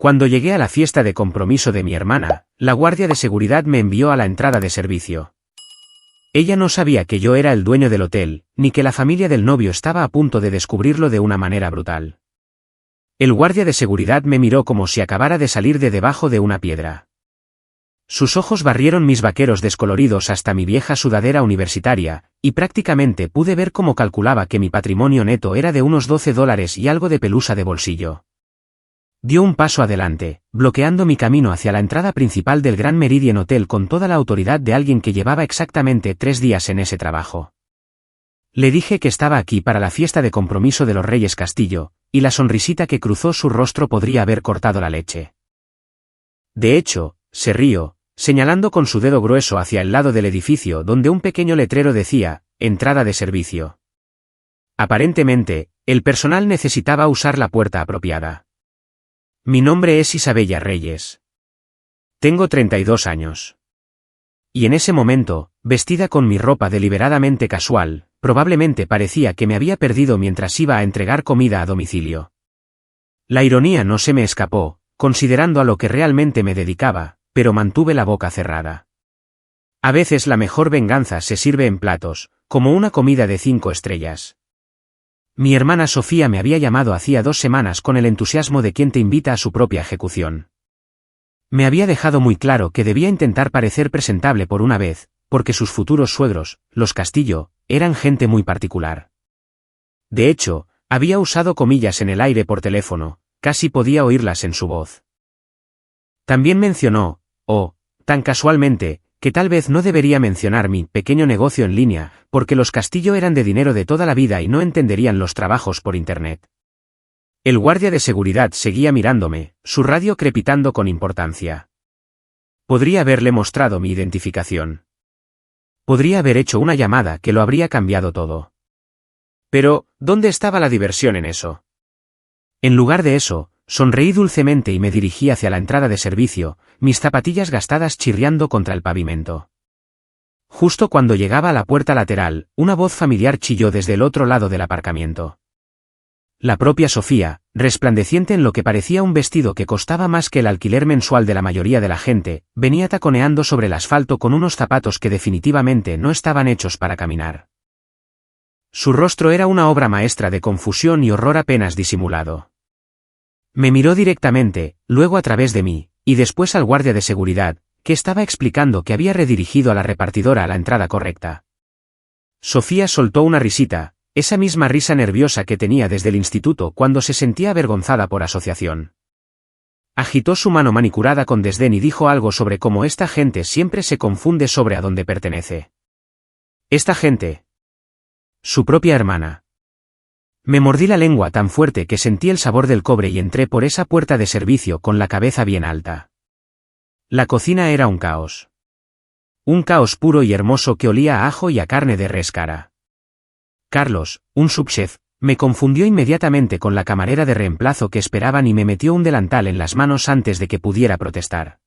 Cuando llegué a la fiesta de compromiso de mi hermana, la guardia de seguridad me envió a la entrada de servicio. Ella no sabía que yo era el dueño del hotel, ni que la familia del novio estaba a punto de descubrirlo de una manera brutal. El guardia de seguridad me miró como si acabara de salir de debajo de una piedra. Sus ojos barrieron mis vaqueros descoloridos hasta mi vieja sudadera universitaria, y prácticamente pude ver cómo calculaba que mi patrimonio neto era de unos $12 y algo de pelusa de bolsillo. Dio un paso adelante, bloqueando mi camino hacia la entrada principal del Grand Meridien Hotel con toda la autoridad de alguien que llevaba exactamente 3 días en ese trabajo. Le dije que estaba aquí para la fiesta de compromiso de los Reyes Castillo, y la sonrisita que cruzó su rostro podría haber cortado la leche. De hecho, se rió, señalando con su dedo grueso hacia el lado del edificio donde un pequeño letrero decía, entrada de servicio. Aparentemente, el personal necesitaba usar la puerta apropiada. Mi nombre es Isabella Reyes. Tengo 32 años. Y en ese momento, vestida con mi ropa deliberadamente casual, probablemente parecía que me había perdido mientras iba a entregar comida a domicilio. La ironía no se me escapó, considerando a lo que realmente me dedicaba, pero mantuve la boca cerrada. A veces la mejor venganza se sirve en platos, como una comida de 5 estrellas. Mi hermana Sofía me había llamado hacía 2 semanas con el entusiasmo de quien te invita a su propia ejecución. Me había dejado muy claro que debía intentar parecer presentable por una vez, porque sus futuros suegros, los Castillo, eran gente muy particular. De hecho, había usado comillas en el aire por teléfono, casi podía oírlas en su voz. También mencionó, tan casualmente, que tal vez no debería mencionar mi pequeño negocio en línea, porque los Castillo eran de dinero de toda la vida y no entenderían los trabajos por Internet. El guardia de seguridad seguía mirándome, su radio crepitando con importancia. Podría haberle mostrado mi identificación. Podría haber hecho una llamada que lo habría cambiado todo. Pero, ¿dónde estaba la diversión en eso? En lugar de eso, sonreí dulcemente y me dirigí hacia la entrada de servicio, mis zapatillas gastadas chirriando contra el pavimento. Justo cuando llegaba a la puerta lateral, una voz familiar chilló desde el otro lado del aparcamiento. La propia Sofía, resplandeciente en lo que parecía un vestido que costaba más que el alquiler mensual de la mayoría de la gente, venía taconeando sobre el asfalto con unos zapatos que definitivamente no estaban hechos para caminar. Su rostro era una obra maestra de confusión y horror apenas disimulado. Me miró directamente, luego a través de mí, y después al guardia de seguridad, que estaba explicando que había redirigido a la repartidora a la entrada correcta. Sofía soltó una risita, esa misma risa nerviosa que tenía desde el instituto cuando se sentía avergonzada por asociación. Agitó su mano manicurada con desdén y dijo algo sobre cómo esta gente siempre se confunde sobre a dónde pertenece. Esta gente. Su propia hermana. Me mordí la lengua tan fuerte que sentí el sabor del cobre y entré por esa puerta de servicio con la cabeza bien alta. La cocina era un caos. Un caos puro y hermoso que olía a ajo y a carne de res cara. Carlos, un subchef, me confundió inmediatamente con la camarera de reemplazo que esperaban y me metió un delantal en las manos antes de que pudiera protestar.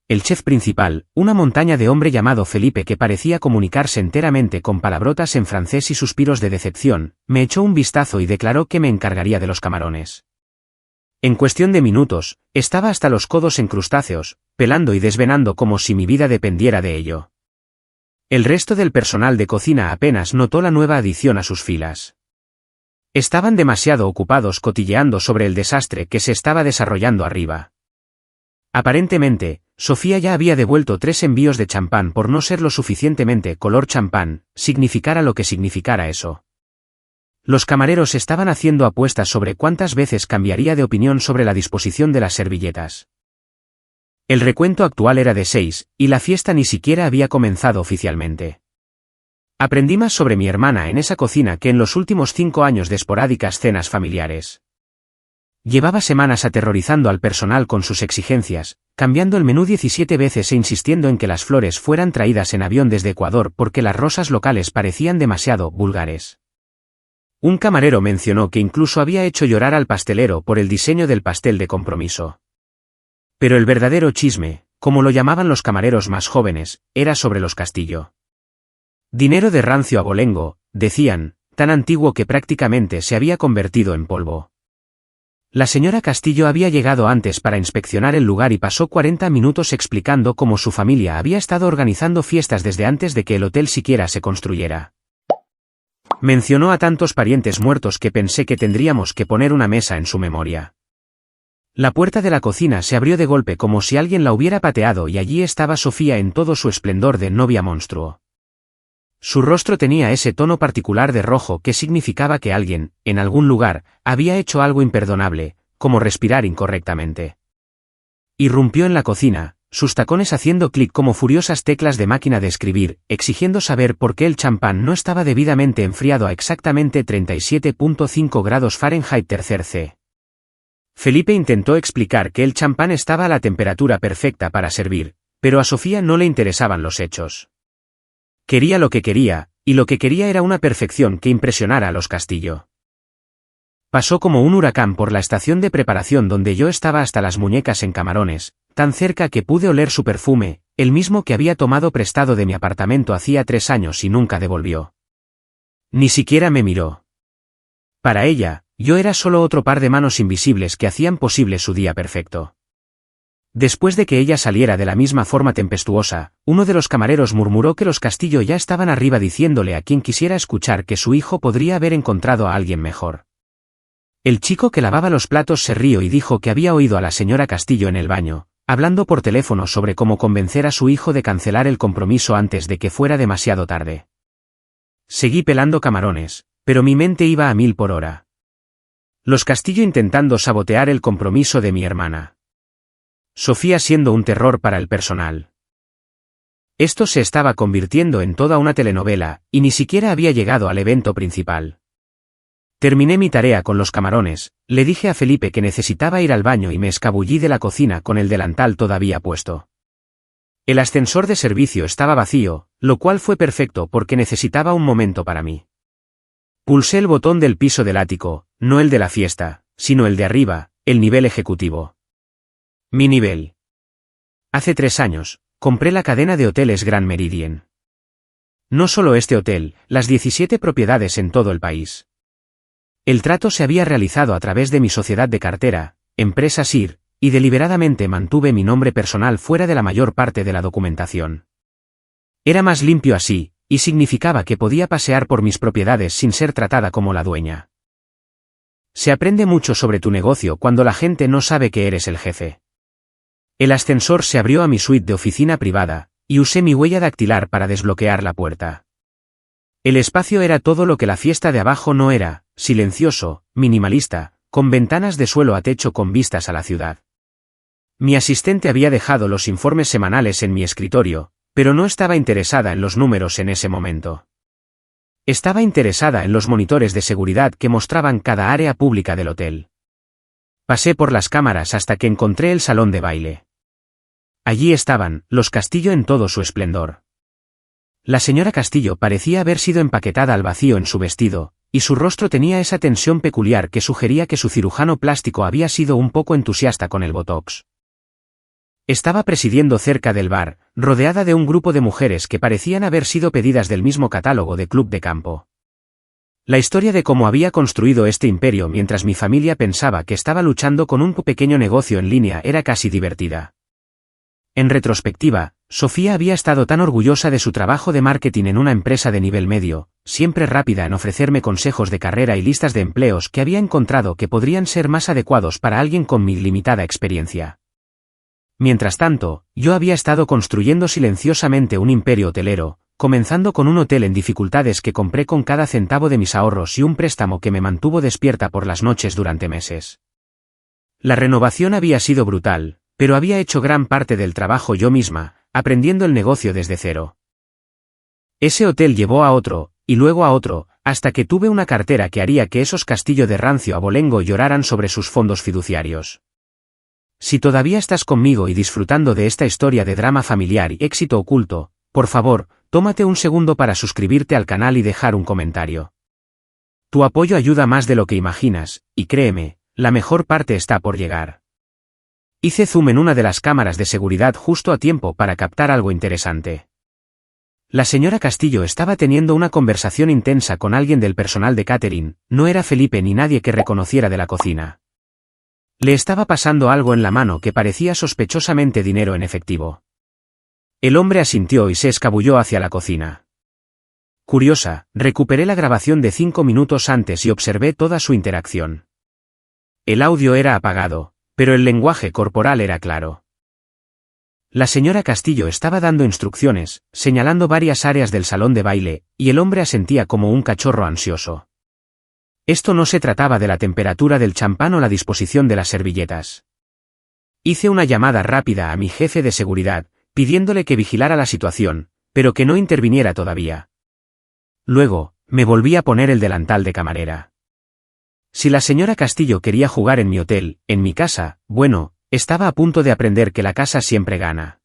El chef principal, una montaña de hombre llamado Felipe que parecía comunicarse enteramente con palabrotas en francés y suspiros de decepción, me echó un vistazo y declaró que me encargaría de los camarones. En cuestión de minutos, estaba hasta los codos en crustáceos, pelando y desvenando como si mi vida dependiera de ello. El resto del personal de cocina apenas notó la nueva adición a sus filas. Estaban demasiado ocupados cotilleando sobre el desastre que se estaba desarrollando arriba. Aparentemente, Sofía ya había devuelto 3 envíos de champán por no ser lo suficientemente color champán, significara lo que significara eso. Los camareros estaban haciendo apuestas sobre cuántas veces cambiaría de opinión sobre la disposición de las servilletas. El recuento actual era de 6, y la fiesta ni siquiera había comenzado oficialmente. Aprendí más sobre mi hermana en esa cocina que en los últimos 5 años de esporádicas cenas familiares. Llevaba semanas aterrorizando al personal con sus exigencias, cambiando el menú 17 veces e insistiendo en que las flores fueran traídas en avión desde Ecuador porque las rosas locales parecían demasiado vulgares. Un camarero mencionó que incluso había hecho llorar al pastelero por el diseño del pastel de compromiso. Pero el verdadero chisme, como lo llamaban los camareros más jóvenes, era sobre los Castillo. Dinero de rancio abolengo, decían, tan antiguo que prácticamente se había convertido en polvo. La señora Castillo había llegado antes para inspeccionar el lugar y pasó 40 minutos explicando cómo su familia había estado organizando fiestas desde antes de que el hotel siquiera se construyera. Mencionó a tantos parientes muertos que pensé que tendríamos que poner una mesa en su memoria. La puerta de la cocina se abrió de golpe como si alguien la hubiera pateado y allí estaba Sofía en todo su esplendor de novia monstruo. Su rostro tenía ese tono particular de rojo que significaba que alguien, en algún lugar, había hecho algo imperdonable, como respirar incorrectamente. Irrumpió en la cocina, sus tacones haciendo clic como furiosas teclas de máquina de escribir, exigiendo saber por qué el champán no estaba debidamente enfriado a exactamente 37.5 grados Fahrenheit tercer C. Felipe intentó explicar que el champán estaba a la temperatura perfecta para servir, pero a Sofía no le interesaban los hechos. Quería lo que quería, y lo que quería era una perfección que impresionara a los Castillo. Pasó como un huracán por la estación de preparación donde yo estaba hasta las muñecas en camarones, tan cerca que pude oler su perfume, el mismo que había tomado prestado de mi apartamento hacía 3 años y nunca devolvió. Ni siquiera me miró. Para ella, yo era solo otro par de manos invisibles que hacían posible su día perfecto. Después de que ella saliera de la misma forma tempestuosa, uno de los camareros murmuró que los Castillo ya estaban arriba diciéndole a quien quisiera escuchar que su hijo podría haber encontrado a alguien mejor. El chico que lavaba los platos se rió y dijo que había oído a la señora Castillo en el baño, hablando por teléfono sobre cómo convencer a su hijo de cancelar el compromiso antes de que fuera demasiado tarde. Seguí pelando camarones, pero mi mente iba a 1000 por hora. Los Castillo intentando sabotear el compromiso de mi hermana. Sofía siendo un terror para el personal. Esto se estaba convirtiendo en toda una telenovela, y ni siquiera había llegado al evento principal. Terminé mi tarea con los camarones, le dije a Felipe que necesitaba ir al baño y me escabullí de la cocina con el delantal todavía puesto. El ascensor de servicio estaba vacío, lo cual fue perfecto porque necesitaba un momento para mí. Pulsé el botón del piso del ático, no el de la fiesta, sino el de arriba, el nivel ejecutivo. Mi nivel. Hace 3 años, compré la cadena de hoteles Grand Meridien. No solo este hotel, las 17 propiedades en todo el país. El trato se había realizado a través de mi sociedad de cartera, empresa SIR, y deliberadamente mantuve mi nombre personal fuera de la mayor parte de la documentación. Era más limpio así, y significaba que podía pasear por mis propiedades sin ser tratada como la dueña. Se aprende mucho sobre tu negocio cuando la gente no sabe que eres el jefe. El ascensor se abrió a mi suite de oficina privada, y usé mi huella dactilar para desbloquear la puerta. El espacio era todo lo que la fiesta de abajo no era, silencioso, minimalista, con ventanas de suelo a techo con vistas a la ciudad. Mi asistente había dejado los informes semanales en mi escritorio, pero no estaba interesada en los números en ese momento. Estaba interesada en los monitores de seguridad que mostraban cada área pública del hotel. Pasé por las cámaras hasta que encontré el salón de baile. Allí estaban, los Castillo en todo su esplendor. La señora Castillo parecía haber sido empaquetada al vacío en su vestido, y su rostro tenía esa tensión peculiar que sugería que su cirujano plástico había sido un poco entusiasta con el botox. Estaba presidiendo cerca del bar, rodeada de un grupo de mujeres que parecían haber sido pedidas del mismo catálogo de club de campo. La historia de cómo había construido este imperio mientras mi familia pensaba que estaba luchando con un pequeño negocio en línea era casi divertida. En retrospectiva, Sofía había estado tan orgullosa de su trabajo de marketing en una empresa de nivel medio, siempre rápida en ofrecerme consejos de carrera y listas de empleos que había encontrado que podrían ser más adecuados para alguien con mi limitada experiencia. Mientras tanto, yo había estado construyendo silenciosamente un imperio hotelero, comenzando con un hotel en dificultades que compré con cada centavo de mis ahorros y un préstamo que me mantuvo despierta por las noches durante meses. La renovación había sido brutal, pero había hecho gran parte del trabajo yo misma, aprendiendo el negocio desde cero. Ese hotel llevó a otro, y luego a otro, hasta que tuve una cartera que haría que esos Castillo de rancio abolengo lloraran sobre sus fondos fiduciarios. Si todavía estás conmigo y disfrutando de esta historia de drama familiar y éxito oculto, por favor, tómate un segundo para suscribirte al canal y dejar un comentario. Tu apoyo ayuda más de lo que imaginas, y créeme, la mejor parte está por llegar. Hice zoom en una de las cámaras de seguridad justo a tiempo para captar algo interesante. La señora Castillo estaba teniendo una conversación intensa con alguien del personal de catering, no era Felipe ni nadie que reconociera de la cocina. Le estaba pasando algo en la mano que parecía sospechosamente dinero en efectivo. El hombre asintió y se escabulló hacia la cocina. Curiosa, recuperé la grabación de 5 minutos antes y observé toda su interacción. El audio era apagado, pero el lenguaje corporal era claro. La señora Castillo estaba dando instrucciones, señalando varias áreas del salón de baile, y el hombre asentía como un cachorro ansioso. Esto no se trataba de la temperatura del champán o la disposición de las servilletas. Hice una llamada rápida a mi jefe de seguridad, pidiéndole que vigilara la situación, pero que no interviniera todavía. Luego, me volví a poner el delantal de camarera. Si la señora Castillo quería jugar en mi hotel, en mi casa, bueno, estaba a punto de aprender que la casa siempre gana.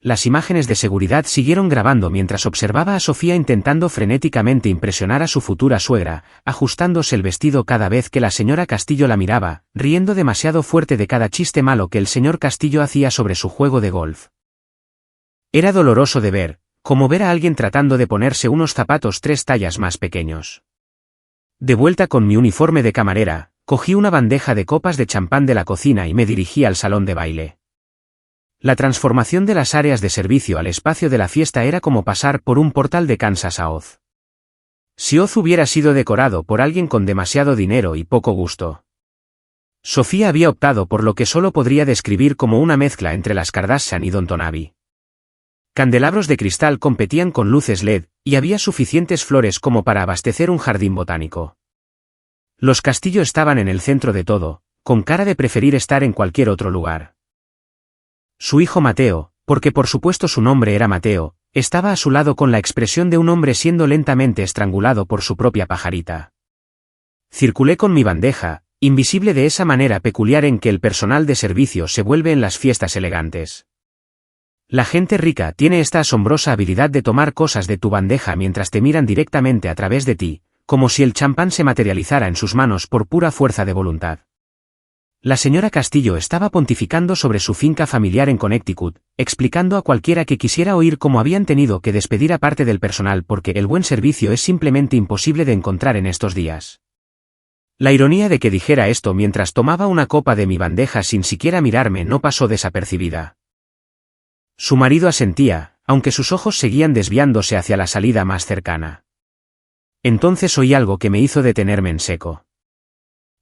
Las imágenes de seguridad siguieron grabando mientras observaba a Sofía intentando frenéticamente impresionar a su futura suegra, ajustándose el vestido cada vez que la señora Castillo la miraba, riendo demasiado fuerte de cada chiste malo que el señor Castillo hacía sobre su juego de golf. Era doloroso de ver, como ver a alguien tratando de ponerse unos zapatos 3 tallas más pequeños. De vuelta con mi uniforme de camarera, cogí una bandeja de copas de champán de la cocina y me dirigí al salón de baile. La transformación de las áreas de servicio al espacio de la fiesta era como pasar por un portal de Kansas a Oz. Si Oz hubiera sido decorado por alguien con demasiado dinero y poco gusto. Sofía había optado por lo que solo podría describir como una mezcla entre las Kardashian y Downton Abbey. Candelabros de cristal competían con luces LED, y había suficientes flores como para abastecer un jardín botánico. Los Castillo estaban en el centro de todo, con cara de preferir estar en cualquier otro lugar. Su hijo Mateo, porque por supuesto su nombre era Mateo, estaba a su lado con la expresión de un hombre siendo lentamente estrangulado por su propia pajarita. Circulé con mi bandeja, invisible de esa manera peculiar en que el personal de servicio se vuelve en las fiestas elegantes. La gente rica tiene esta asombrosa habilidad de tomar cosas de tu bandeja mientras te miran directamente a través de ti, como si el champán se materializara en sus manos por pura fuerza de voluntad. La señora Castillo estaba pontificando sobre su finca familiar en Connecticut, explicando a cualquiera que quisiera oír cómo habían tenido que despedir a parte del personal porque el buen servicio es simplemente imposible de encontrar en estos días. La ironía de que dijera esto mientras tomaba una copa de mi bandeja sin siquiera mirarme no pasó desapercibida. Su marido asentía, aunque sus ojos seguían desviándose hacia la salida más cercana. Entonces oí algo que me hizo detenerme en seco.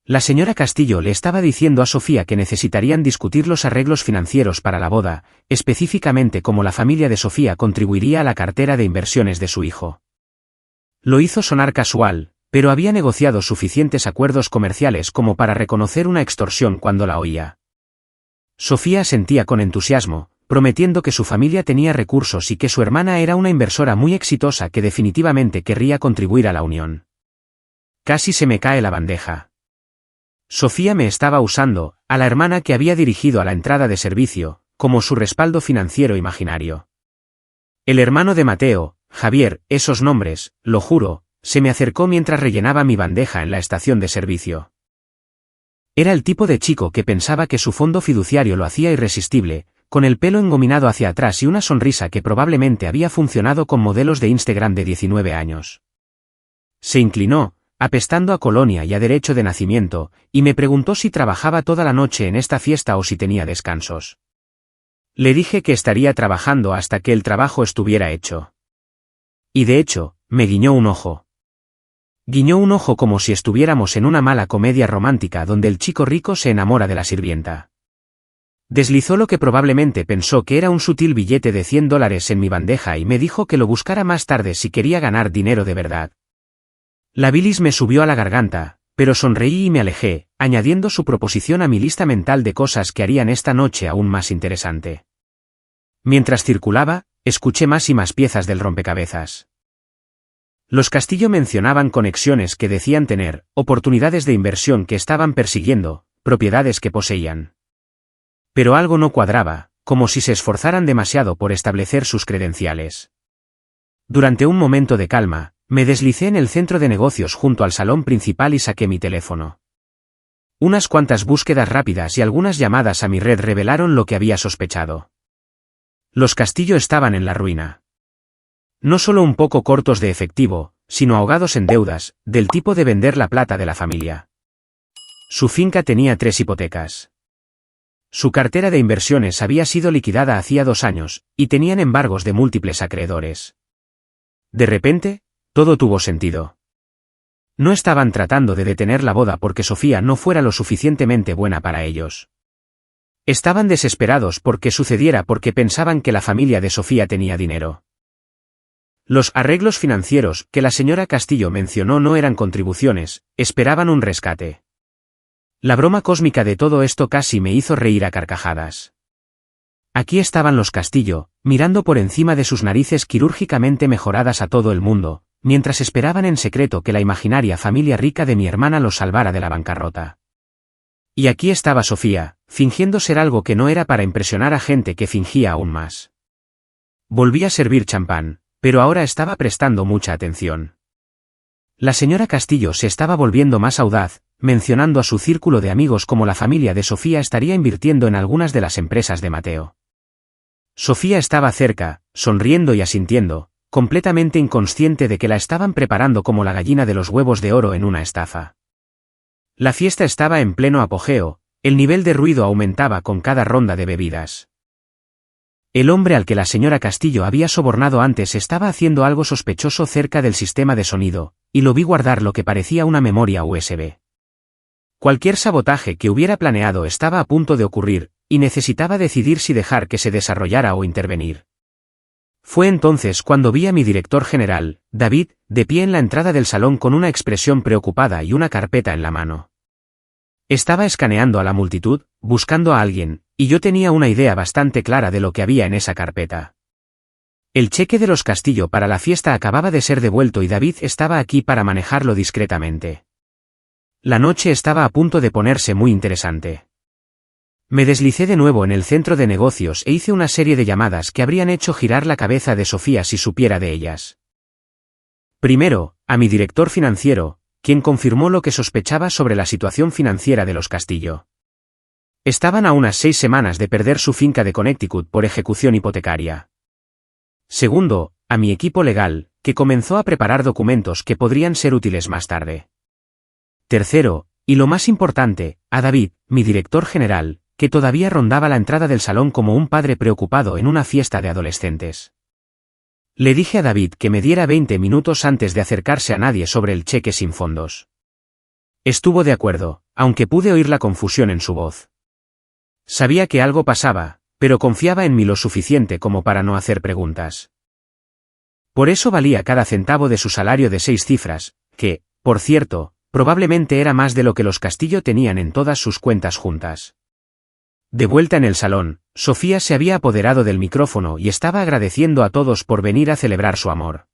La señora Castillo le estaba diciendo a Sofía que necesitarían discutir los arreglos financieros para la boda, específicamente cómo la familia de Sofía contribuiría a la cartera de inversiones de su hijo. Lo hizo sonar casual, pero había negociado suficientes acuerdos comerciales como para reconocer una extorsión cuando la oía. Sofía asentía con entusiasmo, prometiendo que su familia tenía recursos y que su hermana era una inversora muy exitosa que definitivamente querría contribuir a la unión. Casi se me cae la bandeja. Sofía me estaba usando, a la hermana que había dirigido a la entrada de servicio, como su respaldo financiero imaginario. El hermano de Mateo, Javier, esos nombres, lo juro, se me acercó mientras rellenaba mi bandeja en la estación de servicio. Era el tipo de chico que pensaba que su fondo fiduciario lo hacía irresistible, con el pelo engominado hacia atrás y una sonrisa que probablemente había funcionado con modelos de Instagram de 19 años. Se inclinó, apestando a colonia y a derecho de nacimiento, y me preguntó si trabajaba toda la noche en esta fiesta o si tenía descansos. Le dije que estaría trabajando hasta que el trabajo estuviera hecho. Y de hecho, me guiñó un ojo. Guiñó un ojo como si estuviéramos en una mala comedia romántica donde el chico rico se enamora de la sirvienta. Deslizó lo que probablemente pensó que era un sutil billete de $100 en mi bandeja y me dijo que lo buscara más tarde si quería ganar dinero de verdad. La bilis me subió a la garganta, pero sonreí y me alejé, añadiendo su proposición a mi lista mental de cosas que harían esta noche aún más interesante. Mientras circulaba, escuché más y más piezas del rompecabezas. Los Castillo mencionaban conexiones que decían tener, oportunidades de inversión que estaban persiguiendo, propiedades que poseían. Pero algo no cuadraba, como si se esforzaran demasiado por establecer sus credenciales. Durante un momento de calma, me deslicé en el centro de negocios junto al salón principal y saqué mi teléfono. Unas cuantas búsquedas rápidas y algunas llamadas a mi red revelaron lo que había sospechado. Los Castillo estaban en la ruina. No solo un poco cortos de efectivo, sino ahogados en deudas, del tipo de vender la plata de la familia. Su finca tenía 3 hipotecas. Su cartera de inversiones había sido liquidada hacía 2 años, y tenían embargos de múltiples acreedores. De repente, todo tuvo sentido. No estaban tratando de detener la boda porque Sofía no fuera lo suficientemente buena para ellos. Estaban desesperados porque sucediera porque pensaban que la familia de Sofía tenía dinero. Los arreglos financieros que la señora Castillo mencionó no eran contribuciones, esperaban un rescate. La broma cósmica de todo esto casi me hizo reír a carcajadas. Aquí estaban los Castillo, mirando por encima de sus narices quirúrgicamente mejoradas a todo el mundo, mientras esperaban en secreto que la imaginaria familia rica de mi hermana los salvara de la bancarrota. Y aquí estaba Sofía, fingiendo ser algo que no era para impresionar a gente que fingía aún más. Volví a servir champán, pero ahora estaba prestando mucha atención. La señora Castillo se estaba volviendo más audaz, mencionando a su círculo de amigos como la familia de Sofía estaría invirtiendo en algunas de las empresas de Mateo. Sofía estaba cerca, sonriendo y asintiendo, completamente inconsciente de que la estaban preparando como la gallina de los huevos de oro en una estafa. La fiesta estaba en pleno apogeo, el nivel de ruido aumentaba con cada ronda de bebidas. El hombre al que la señora Castillo había sobornado antes estaba haciendo algo sospechoso cerca del sistema de sonido, y lo vi guardar lo que parecía una memoria USB. Cualquier sabotaje que hubiera planeado estaba a punto de ocurrir, y necesitaba decidir si dejar que se desarrollara o intervenir. Fue entonces cuando vi a mi director general, David, de pie en la entrada del salón con una expresión preocupada y una carpeta en la mano. Estaba escaneando a la multitud, buscando a alguien, y yo tenía una idea bastante clara de lo que había en esa carpeta. El cheque de los Castillo para la fiesta acababa de ser devuelto y David estaba aquí para manejarlo discretamente. La noche estaba a punto de ponerse muy interesante. Me deslicé de nuevo en el centro de negocios e hice una serie de llamadas que habrían hecho girar la cabeza de Sofía si supiera de ellas. Primero, a mi director financiero, quien confirmó lo que sospechaba sobre la situación financiera de los Castillo. Estaban a unas 6 semanas de perder su finca de Connecticut por ejecución hipotecaria. Segundo, a mi equipo legal, que comenzó a preparar documentos que podrían ser útiles más tarde. Tercero, y lo más importante, a David, mi director general, que todavía rondaba la entrada del salón como un padre preocupado en una fiesta de adolescentes. Le dije a David que me diera 20 minutos antes de acercarse a nadie sobre el cheque sin fondos. Estuvo de acuerdo, aunque pude oír la confusión en su voz. Sabía que algo pasaba, pero confiaba en mí lo suficiente como para no hacer preguntas. Por eso valía cada centavo de su salario de 6 cifras, que, por cierto, probablemente era más de lo que los Castillo tenían en todas sus cuentas juntas. De vuelta en el salón, Sofía se había apoderado del micrófono y estaba agradeciendo a todos por venir a celebrar su amor.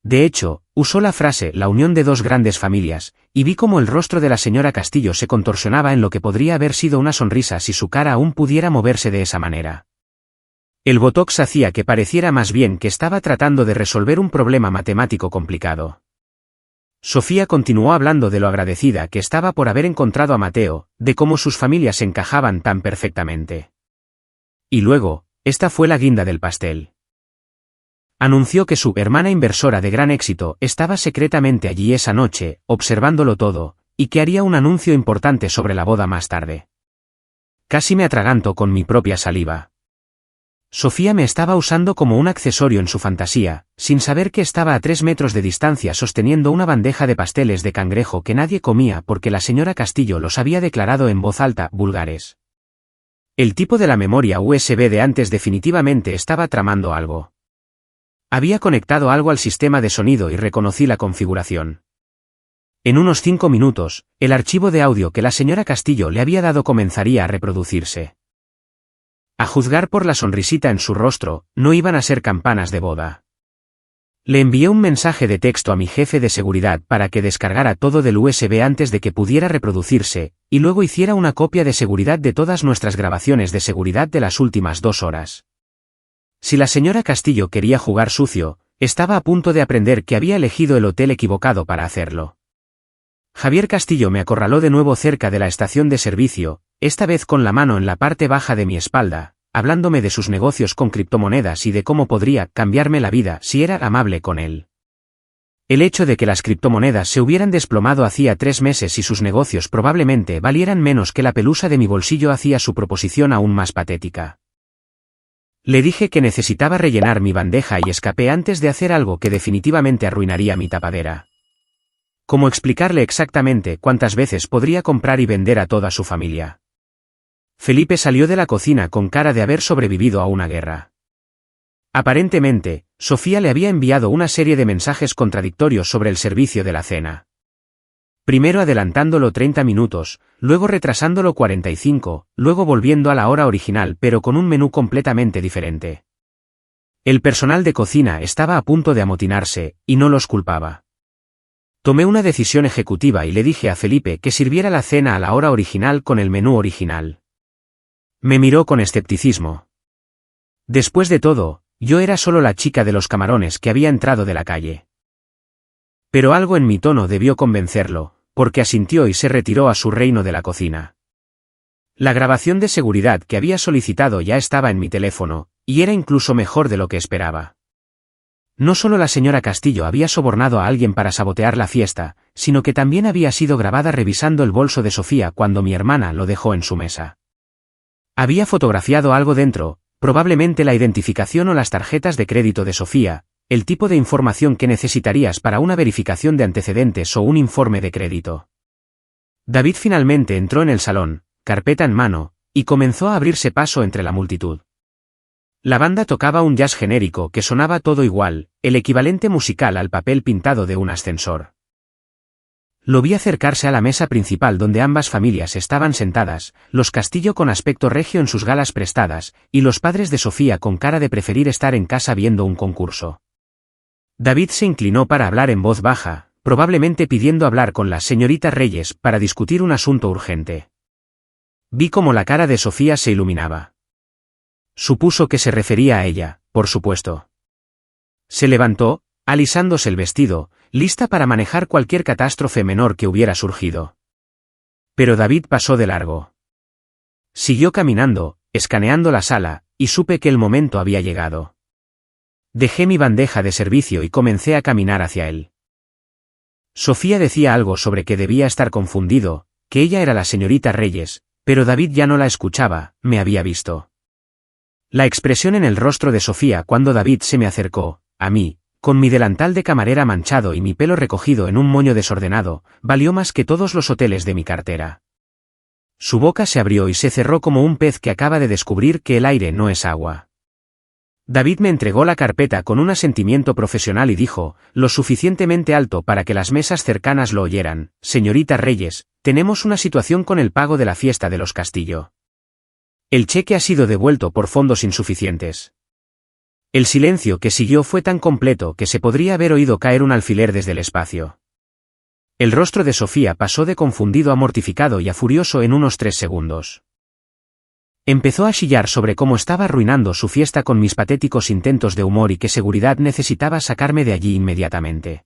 De hecho, usó la frase «la unión de 2 grandes familias», y vi cómo el rostro de la señora Castillo se contorsionaba en lo que podría haber sido una sonrisa si su cara aún pudiera moverse de esa manera. El botox hacía que pareciera más bien que estaba tratando de resolver un problema matemático complicado. Sofía continuó hablando de lo agradecida que estaba por haber encontrado a Mateo, de cómo sus familias se encajaban tan perfectamente. Y luego, esta fue la guinda del pastel. Anunció que su hermana inversora de gran éxito estaba secretamente allí esa noche, observándolo todo, y que haría un anuncio importante sobre la boda más tarde. Casi me atraganto con mi propia saliva. Sofía me estaba usando como un accesorio en su fantasía, sin saber que estaba a 3 metros de distancia sosteniendo una bandeja de pasteles de cangrejo que nadie comía porque la señora Castillo los había declarado en voz alta vulgares. El tipo de la memoria USB de antes definitivamente estaba tramando algo. Había conectado algo al sistema de sonido y reconocí la configuración. En unos 5 minutos, el archivo de audio que la señora Castillo le había dado comenzaría a reproducirse. A juzgar por la sonrisita en su rostro, no iban a ser campanas de boda. Le envié un mensaje de texto a mi jefe de seguridad para que descargara todo del USB antes de que pudiera reproducirse, y luego hiciera una copia de seguridad de todas nuestras grabaciones de seguridad de las últimas 2 horas. Si la señora Castillo quería jugar sucio, estaba a punto de aprender que había elegido el hotel equivocado para hacerlo. Javier Castillo me acorraló de nuevo cerca de la estación de servicio, esta vez con la mano en la parte baja de mi espalda, hablándome de sus negocios con criptomonedas y de cómo podría cambiarme la vida si era amable con él. El hecho de que las criptomonedas se hubieran desplomado hacía 3 meses y sus negocios probablemente valieran menos que la pelusa de mi bolsillo hacía su proposición aún más patética. Le dije que necesitaba rellenar mi bandeja y escapé antes de hacer algo que definitivamente arruinaría mi tapadera. ¿Cómo explicarle exactamente cuántas veces podría comprar y vender a toda su familia? Felipe salió de la cocina con cara de haber sobrevivido a una guerra. Aparentemente, Sofía le había enviado una serie de mensajes contradictorios sobre el servicio de la cena. Primero adelantándolo 30 minutos, luego retrasándolo 45, luego volviendo a la hora original pero con un menú completamente diferente. El personal de cocina estaba a punto de amotinarse, y no los culpaba. Tomé una decisión ejecutiva y le dije a Felipe que sirviera la cena a la hora original con el menú original. Me miró con escepticismo. Después de todo, yo era solo la chica de los camarones que había entrado de la calle. Pero algo en mi tono debió convencerlo, porque asintió y se retiró a su reino de la cocina. La grabación de seguridad que había solicitado ya estaba en mi teléfono, y era incluso mejor de lo que esperaba. No solo la señora Castillo había sobornado a alguien para sabotear la fiesta, sino que también había sido grabada revisando el bolso de Sofía cuando mi hermana lo dejó en su mesa. Había fotografiado algo dentro, probablemente la identificación o las tarjetas de crédito de Sofía, el tipo de información que necesitarías para una verificación de antecedentes o un informe de crédito. David finalmente entró en el salón, carpeta en mano, y comenzó a abrirse paso entre la multitud. La banda tocaba un jazz genérico que sonaba todo igual, el equivalente musical al papel pintado de un ascensor. Lo vi acercarse a la mesa principal donde ambas familias estaban sentadas, los Castillo con aspecto regio en sus galas prestadas, y los padres de Sofía con cara de preferir estar en casa viendo un concurso. David se inclinó para hablar en voz baja, probablemente pidiendo hablar con la señorita Reyes para discutir un asunto urgente. Vi cómo la cara de Sofía se iluminaba. Supuso que se refería a ella, por supuesto. Se levantó, alisándose el vestido, lista para manejar cualquier catástrofe menor que hubiera surgido. Pero David pasó de largo. Siguió caminando, escaneando la sala, y supe que el momento había llegado. Dejé mi bandeja de servicio y comencé a caminar hacia él. Sofía decía algo sobre que debía estar confundido, que ella era la señorita Reyes, pero David ya no la escuchaba, me había visto. La expresión en el rostro de Sofía cuando David se me acercó, a mí, con mi delantal de camarera manchado y mi pelo recogido en un moño desordenado, valió más que todos los hoteles de mi cartera. Su boca se abrió y se cerró como un pez que acaba de descubrir que el aire no es agua. David me entregó la carpeta con un asentimiento profesional y dijo, lo suficientemente alto para que las mesas cercanas lo oyeran, señorita Reyes, tenemos una situación con el pago de la fiesta de los Castillo. El cheque ha sido devuelto por fondos insuficientes. El silencio que siguió fue tan completo que se podría haber oído caer un alfiler desde el espacio. El rostro de Sofía pasó de confundido a mortificado y a furioso en unos 3 segundos. Empezó a chillar sobre cómo estaba arruinando su fiesta con mis patéticos intentos de humor y que seguridad necesitaba sacarme de allí inmediatamente.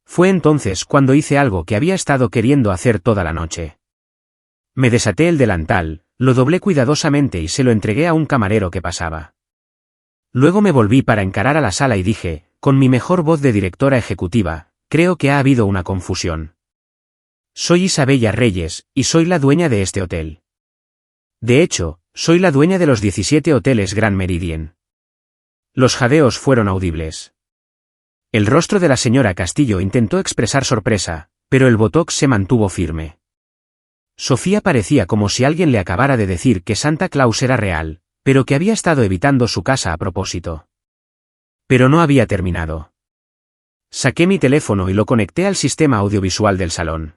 Fue entonces cuando hice algo que había estado queriendo hacer toda la noche. Me desaté el delantal, lo doblé cuidadosamente y se lo entregué a un camarero que pasaba. Luego me volví para encarar a la sala y dije, con mi mejor voz de directora ejecutiva, creo que ha habido una confusión. Soy Isabella Reyes, y soy la dueña de este hotel. De hecho, soy la dueña de los 17 hoteles Grand Meridien. Los jadeos fueron audibles. El rostro de la señora Castillo intentó expresar sorpresa, pero el botox se mantuvo firme. Sofía parecía como si alguien le acabara de decir que Santa Claus era real, pero que había estado evitando su casa a propósito. Pero no había terminado. Saqué mi teléfono y lo conecté al sistema audiovisual del salón.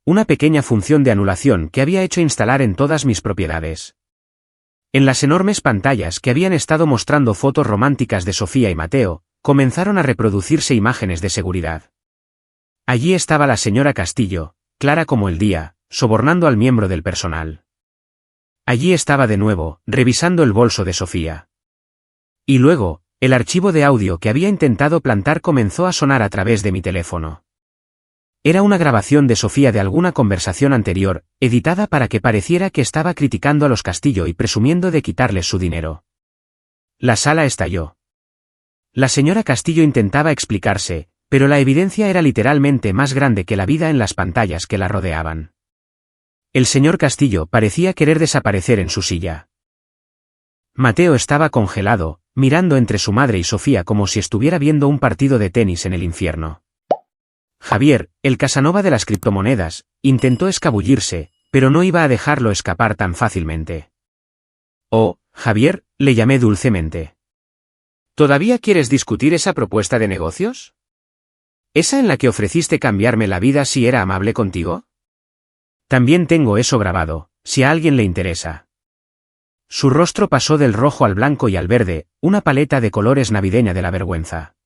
Una pequeña función de anulación que había hecho instalar en todas mis propiedades. En las enormes pantallas que habían estado mostrando fotos románticas de Sofía y Mateo, comenzaron a reproducirse imágenes de seguridad. Allí estaba la señora Castillo, clara como el día, sobornando al miembro del personal. Allí estaba de nuevo, revisando el bolso de Sofía. Y luego, el archivo de audio que había intentado plantar comenzó a sonar a través de mi teléfono. Era una grabación de Sofía de alguna conversación anterior, editada para que pareciera que estaba criticando a los Castillo y presumiendo de quitarles su dinero. La sala estalló. La señora Castillo intentaba explicarse, pero la evidencia era literalmente más grande que la vida en las pantallas que la rodeaban. El señor Castillo parecía querer desaparecer en su silla. Mateo estaba congelado, mirando entre su madre y Sofía como si estuviera viendo un partido de tenis en el infierno. Javier, el Casanova de las criptomonedas, intentó escabullirse, pero no iba a dejarlo escapar tan fácilmente. «Oh, Javier», le llamé dulcemente. «¿Todavía quieres discutir esa propuesta de negocios? ¿Esa en la que ofreciste cambiarme la vida si era amable contigo? También tengo eso grabado, si a alguien le interesa». Su rostro pasó del rojo al blanco y al verde, una paleta de colores navideña de la vergüenza.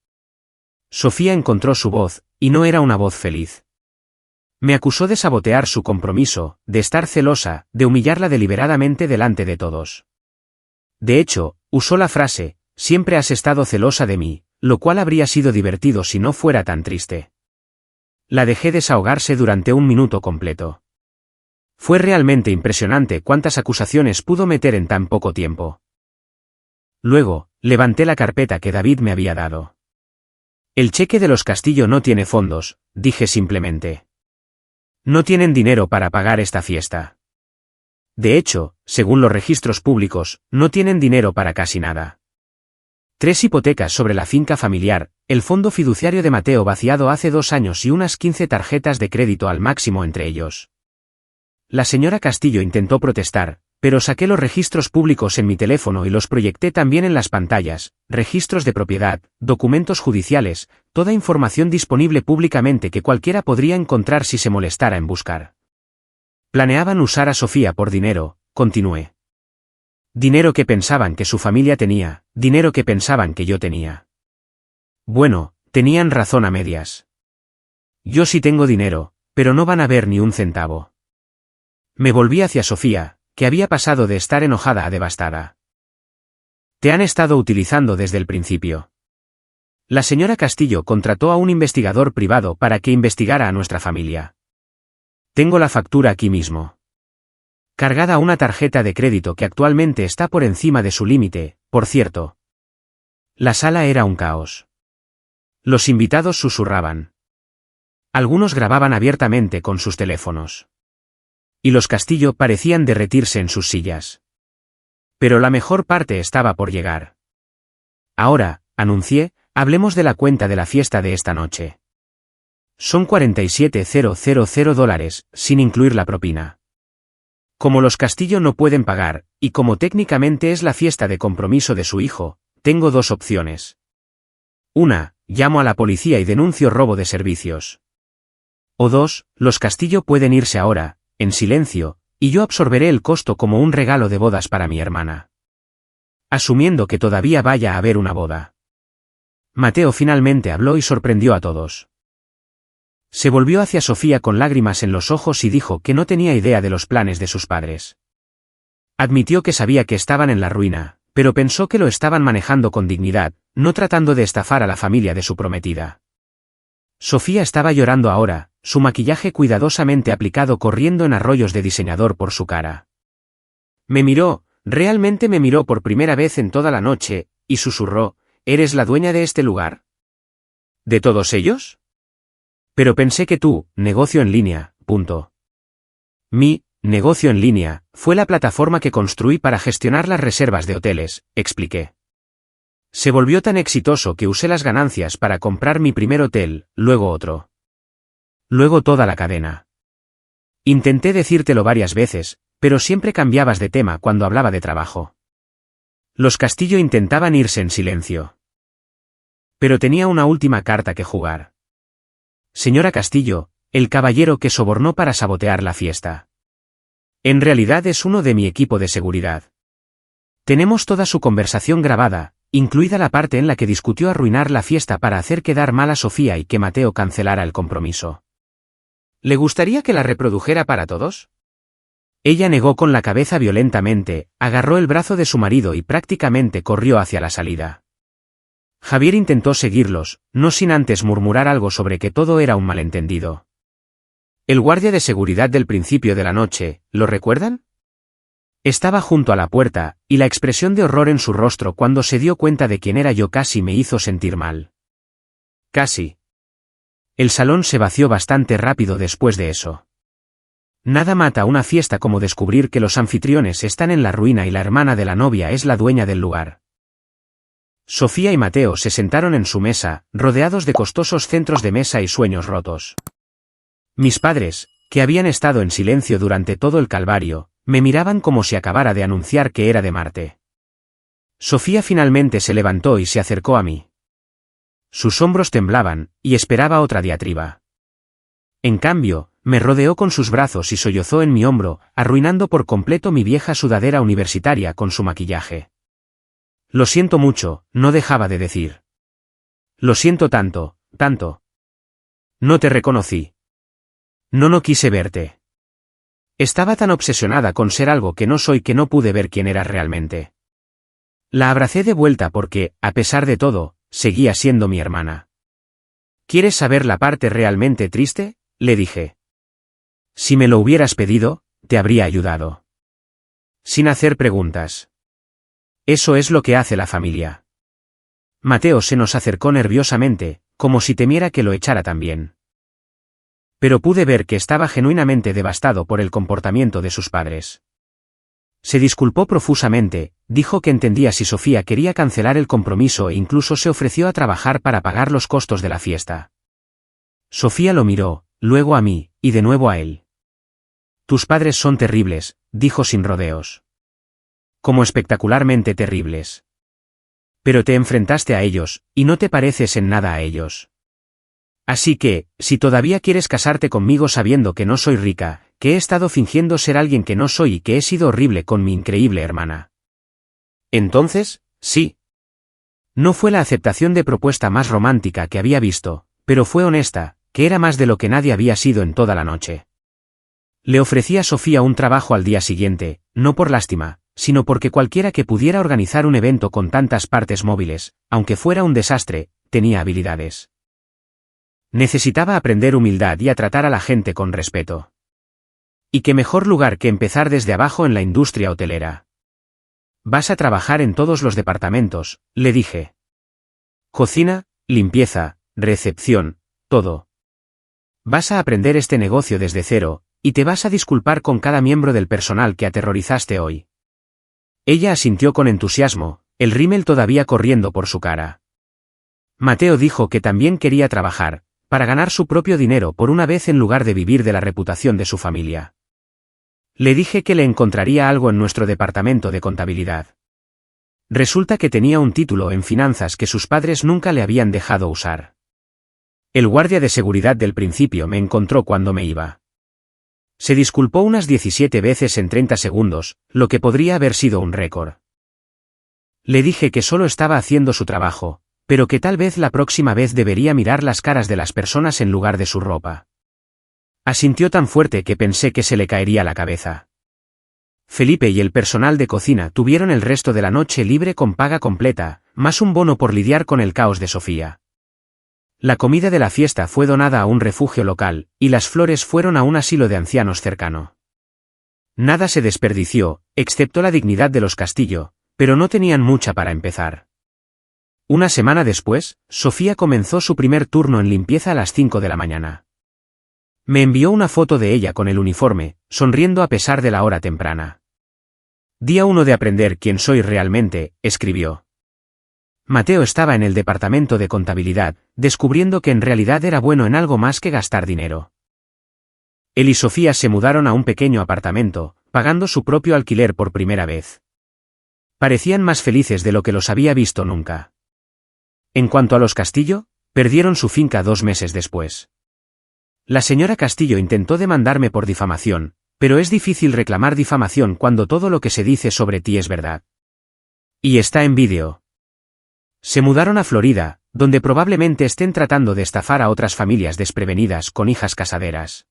Sofía encontró su voz, y no era una voz feliz. Me acusó de sabotear su compromiso, de estar celosa, de humillarla deliberadamente delante de todos. De hecho, usó la frase, «siempre has estado celosa de mí», lo cual habría sido divertido si no fuera tan triste. La dejé desahogarse durante un minuto completo. Fue realmente impresionante cuántas acusaciones pudo meter en tan poco tiempo. Luego, levanté la carpeta que David me había dado. «El cheque de los Castillo no tiene fondos», dije simplemente. «No tienen dinero para pagar esta fiesta. De hecho, según los registros públicos, no tienen dinero para casi nada. 3 hipotecas sobre la finca familiar, el fondo fiduciario de Mateo vaciado hace 2 años y unas 15 tarjetas de crédito al máximo entre ellos». La señora Castillo intentó protestar, pero saqué los registros públicos en mi teléfono y los proyecté también en las pantallas, registros de propiedad, documentos judiciales, toda información disponible públicamente que cualquiera podría encontrar si se molestara en buscar. Planeaban usar a Sofía por dinero, continué. Dinero que pensaban que su familia tenía, dinero que pensaban que yo tenía. Bueno, tenían razón a medias. Yo sí tengo dinero, pero no van a ver ni un centavo. Me volví hacia Sofía, que había pasado de estar enojada a devastada. «Te han estado utilizando desde el principio». La señora Castillo contrató a un investigador privado para que investigara a nuestra familia. Tengo la factura aquí mismo. Cargada a una tarjeta de crédito que actualmente está por encima de su límite, por cierto. La sala era un caos. Los invitados susurraban. Algunos grababan abiertamente con sus teléfonos. Y los Castillo parecían derretirse en sus sillas. Pero la mejor parte estaba por llegar. «Ahora», anuncié, «hablemos de la cuenta de la fiesta de esta noche. Son $47,000, sin incluir la propina. Como los Castillo no pueden pagar, y como técnicamente es la fiesta de compromiso de su hijo, tengo 2 opciones. Una, llamo a la policía y denuncio robo de servicios. O 2, los Castillo pueden irse ahora, en silencio, y yo absorberé el costo como un regalo de bodas para mi hermana. Asumiendo que todavía vaya a haber una boda». Mateo finalmente habló y sorprendió a todos. Se volvió hacia Sofía con lágrimas en los ojos y dijo que no tenía idea de los planes de sus padres. Admitió que sabía que estaban en la ruina, pero pensó que lo estaban manejando con dignidad, no tratando de estafar a la familia de su prometida. Sofía estaba llorando ahora, su maquillaje cuidadosamente aplicado corriendo en arroyos de diseñador por su cara. Me miró, realmente me miró por primera vez en toda la noche, y susurró, «¿Eres la dueña de este lugar? ¿De todos ellos? Pero pensé que tú, negocio en línea, punto». Mi negocio en línea fue la plataforma que construí para gestionar las reservas de hoteles, expliqué. Se volvió tan exitoso que usé las ganancias para comprar mi primer hotel, luego otro. Luego toda la cadena. Intenté decírtelo varias veces, pero siempre cambiabas de tema cuando hablaba de trabajo. Los Castillo intentaban irse en silencio. Pero tenía una última carta que jugar. Señora Castillo, el caballero que sobornó para sabotear la fiesta. En realidad es uno de mi equipo de seguridad. Tenemos toda su conversación grabada, incluida la parte en la que discutió arruinar la fiesta para hacer quedar mal a Sofía y que Mateo cancelara el compromiso. ¿Le gustaría que la reprodujera para todos? Ella negó con la cabeza violentamente, agarró el brazo de su marido y prácticamente corrió hacia la salida. Javier intentó seguirlos, no sin antes murmurar algo sobre que todo era un malentendido. El guardia de seguridad del principio de la noche, ¿lo recuerdan? Estaba junto a la puerta, y la expresión de horror en su rostro cuando se dio cuenta de quién era yo casi me hizo sentir mal. Casi. El salón se vació bastante rápido después de eso. Nada mata una fiesta como descubrir que los anfitriones están en la ruina y la hermana de la novia es la dueña del lugar. Sofía y Mateo se sentaron en su mesa, rodeados de costosos centros de mesa y sueños rotos. Mis padres, que habían estado en silencio durante todo el calvario, me miraban como si acabara de anunciar que era de Marte. Sofía finalmente se levantó y se acercó a mí. Sus hombros temblaban, y esperaba otra diatriba. En cambio, me rodeó con sus brazos y sollozó en mi hombro, arruinando por completo mi vieja sudadera universitaria con su maquillaje. Lo siento mucho, no dejaba de decir. Lo siento tanto, tanto. No te reconocí. No quise verte. Estaba tan obsesionada con ser algo que no soy que no pude ver quién eras realmente. La abracé de vuelta porque, a pesar de todo, seguía siendo mi hermana. ¿Quieres saber la parte realmente triste?, le dije. Si me lo hubieras pedido, te habría ayudado. Sin hacer preguntas. Eso es lo que hace la familia. Mateo se nos acercó nerviosamente, como si temiera que lo echara también. Pero pude ver que estaba genuinamente devastado por el comportamiento de sus padres. Se disculpó profusamente, dijo que entendía si Sofía quería cancelar el compromiso e incluso se ofreció a trabajar para pagar los costos de la fiesta. Sofía lo miró, luego a mí, y de nuevo a él. Tus padres son terribles, dijo sin rodeos. Como espectacularmente terribles. Pero te enfrentaste a ellos, y no te pareces en nada a ellos. Así que, si todavía quieres casarte conmigo sabiendo que no soy rica, que he estado fingiendo ser alguien que no soy y que he sido horrible con mi increíble hermana. Entonces, sí. No fue la aceptación de propuesta más romántica que había visto, pero fue honesta, que era más de lo que nadie había sido en toda la noche. Le ofrecí a Sofía un trabajo al día siguiente, no por lástima, sino porque cualquiera que pudiera organizar un evento con tantas partes móviles, aunque fuera un desastre, tenía habilidades. Necesitaba aprender humildad y a tratar a la gente con respeto. Y qué mejor lugar que empezar desde abajo en la industria hotelera. Vas a trabajar en todos los departamentos, le dije. Cocina, limpieza, recepción, todo. Vas a aprender este negocio desde cero, y te vas a disculpar con cada miembro del personal que aterrorizaste hoy. Ella asintió con entusiasmo, el rímel todavía corriendo por su cara. Mateo dijo que también quería trabajar, para ganar su propio dinero por una vez en lugar de vivir de la reputación de su familia. Le dije que le encontraría algo en nuestro departamento de contabilidad. Resulta que tenía un título en finanzas que sus padres nunca le habían dejado usar. El guardia de seguridad del principio me encontró cuando me iba. Se disculpó unas 17 veces en 30 segundos, lo que podría haber sido un récord. Le dije que solo estaba haciendo su trabajo, pero que tal vez la próxima vez debería mirar las caras de las personas en lugar de su ropa. Asintió tan fuerte que pensé que se le caería la cabeza. Felipe y el personal de cocina tuvieron el resto de la noche libre con paga completa, más un bono por lidiar con el caos de Sofía. La comida de la fiesta fue donada a un refugio local, y las flores fueron a un asilo de ancianos cercano. Nada se desperdició, excepto la dignidad de los Castillo, pero no tenían mucha para empezar. Una semana después, Sofía comenzó su primer turno en limpieza a las 5 de la mañana. Me envió una foto de ella con el uniforme, sonriendo a pesar de la hora temprana. Día 1 de aprender quién soy realmente, escribió. Mateo estaba en el departamento de contabilidad, descubriendo que en realidad era bueno en algo más que gastar dinero. Él y Sofía se mudaron a un pequeño apartamento, pagando su propio alquiler por primera vez. Parecían más felices de lo que los había visto nunca. En cuanto a los Castillo, perdieron su finca 2 meses después. La señora Castillo intentó demandarme por difamación, pero es difícil reclamar difamación cuando todo lo que se dice sobre ti es verdad. Y está en vídeo. Se mudaron a Florida, donde probablemente estén tratando de estafar a otras familias desprevenidas con hijas casaderas.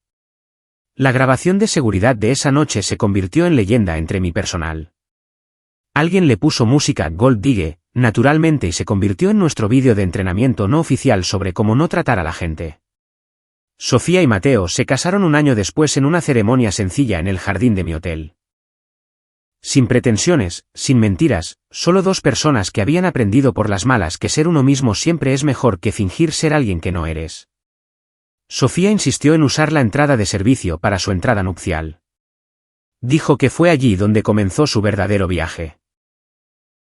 La grabación de seguridad de esa noche se convirtió en leyenda entre mi personal. Alguien le puso música a Gold Digger, naturalmente, y se convirtió en nuestro vídeo de entrenamiento no oficial sobre cómo no tratar a la gente. Sofía y Mateo se casaron un año después en una ceremonia sencilla en el jardín de mi hotel. Sin pretensiones, sin mentiras, solo dos personas que habían aprendido por las malas que ser uno mismo siempre es mejor que fingir ser alguien que no eres. Sofía insistió en usar la entrada de servicio para su entrada nupcial. Dijo que fue allí donde comenzó su verdadero viaje.